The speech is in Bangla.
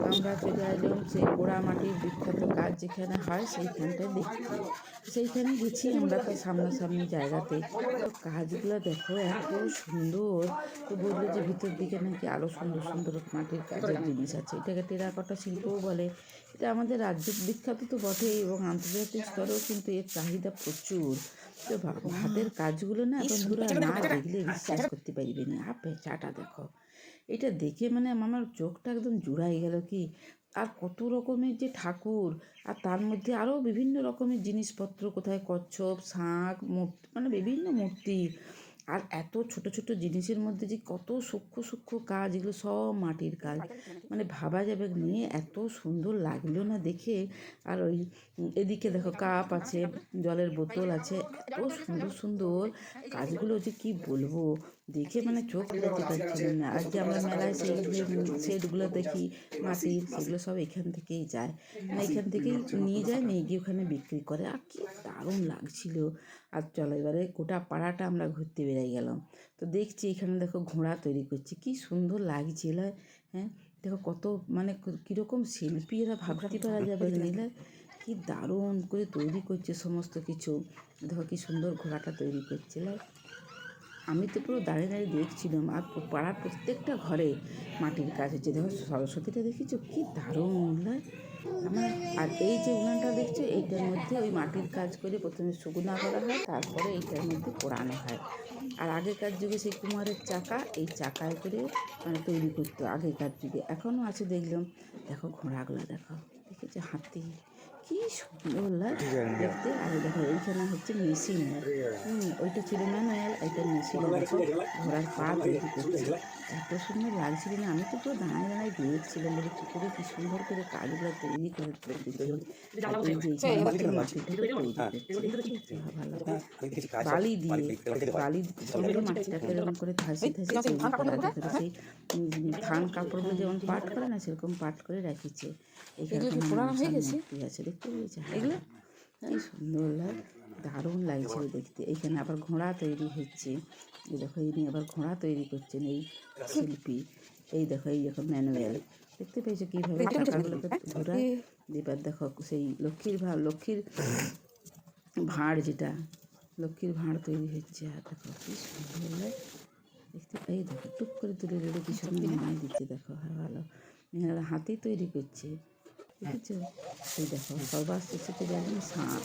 আমরা চলে এলাম সেই পোড়ামাটির বিখ্যাত কাজ যেখানে হয় সেইখানটায় দেখতে। সেইখানে গেছি আমরা তো সামনাসামনি জায়গাতে। তো কাজগুলো দেখো এত সুন্দর। তো বললো যে ভিতর দিকে নাকি আরও সুন্দর সুন্দর মাটির কাজের জিনিস আছে। এটাকে টেরাকোটা শিল্পও বলে। এটা আমাদের রাজ্যের বিখ্যাত তো বটেই এবং আন্তর্জাতিক স্তরেও কিন্তু এর চাহিদা প্রচুর। তো হাতের কাজগুলো না বন্ধুরা না দেখলে বিশ্বাস করতে পারবে না। চাটা দেখো, এটা দেখে মানে আমার চোখটা একদম জুড়াই গেল কি। আর কত রকমের যে ঠাকুর, আর তার মধ্যে আরও বিভিন্ন রকমের জিনিসপত্র, কোথায় কচ্ছপ, শাঁখ, মূর্তি, মানে বিভিন্ন মূর্তি। আর এত ছোট ছোট জিনিসের মধ্যে যে কত সূক্ষ্ম সূক্ষ্ম কাজ, এগুলো সব মাটির কাজ। মানে ভাবা যাবে নিয়ে এত সুন্দর লাগলো না দেখে। আর ওই এদিকে দেখো কাপ আছে, জলের বোতল আছে, এত সুন্দর সুন্দর কাজগুলো যে কি বলবো, দেখে মানে চোখ ফেরাতে পারছিলাম না। আর যে আমরা মেলায় সেই যে সেটগুলো দেখি মাটির, সেগুলো সব এখান থেকেই যায়, মানে এখান থেকেই নিয়ে যায়, নিয়ে গিয়ে ওখানে বিক্রি করে। আর কি দারুণ লাগছিল। আর চলো এবারে গোটা পাড়াটা আমরা ঘুরতে বেরিয়ে গেলাম। তো দেখছি এখানে দেখো ঘোড়া তৈরি করছে, কি সুন্দর লাগছিল। হ্যাঁ দেখো কত মানে কীরকম শিল্পী এরা, ভাবতে পারা যাবে নিলে কি দারুণ করে তৈরি করছে সমস্ত কিছু। দেখো কি সুন্দর ঘোড়াটা তৈরি করছিল। আমি তো পুরো দাঁড়িয়ে দাঁড়িয়ে দেখছিলাম। আর পাড়ার প্রত্যেকটা ঘরে মাটির কাজ হচ্ছে। দেখো সরস্বতীটা দেখেছো কি দারুণ নয় আমার। আর এই যে উনানটা দেখছো, এইটার মধ্যে ওই মাটির কাজ করে প্রথমে শুকনা করা হয়, তারপরে এইটার মধ্যে পোড়ানো হয়। আর আগেকার যুগে সেই কুমারের চাকা, এই চাকায় করে মানে তৈরি করতো আগেকার যুগে, এখনও আছে দেখলাম। দেখো ঘোড়াগুলো দেখো, দেখেছো হাতি, কি সুন্দর লাগে দেখতে। আর দেখো এইখানে হচ্ছে মেশিন, ওইটা ছিল ম্যানুয়াল, এটা মেশিনে দেখো ঘোড়ার পা তৈরি করছে। এত সুন্দর লাগছিল না, আমি তো পুরো দাঁড়ায় দাঁড়ায় দেখছিলাম বলে কী করে কী সুন্দর করে কাজগুলো তৈরি করছে। আর এই যে এইখানে হচ্ছে মাটিটা তৈরি করছে ভালো বালি দিয়ে, বালি সঙ্গে মাটিটাকে এরকম করে ধাসে ধাসে তৈরি করা। দেখো সেই ধান কাপড়গুলো যেমন পাট করে না, সেরকম পাট করে রেখেছে। এখানে মূর্তি আছে, দেখতে পেয়েছে এগুলো কি সুন্দর লাগে, দারুণ লাগছিল দেখতে। এইখানে আবার ঘোড়া তৈরি হচ্ছে, এই দেখো এই নিয়ে আবার ঘোড়া তৈরি করছেন এই শিল্পী। এই দেখো এই দেখো ম্যানুয়াল, দেখতে পেয়েছো কীভাবে চাকাগুলোকে ঘোরায়। এবার দেখো সেই লক্ষ্মীর ভাঁড়, যেটা লক্ষ্মীর ভাঁড় তৈরি হচ্ছে। আর দেখো কি সুন্দর লাগে দেখতে। এই দেখো টুক করে তুলে তুলে কি সুন্দর নামাই দিচ্ছে। দেখো হ্যাঁ ভালো, হাতি তৈরি করছে, দেখেছো। এই দেখো সবার শেষে চলে আসবেন ষাঁড়।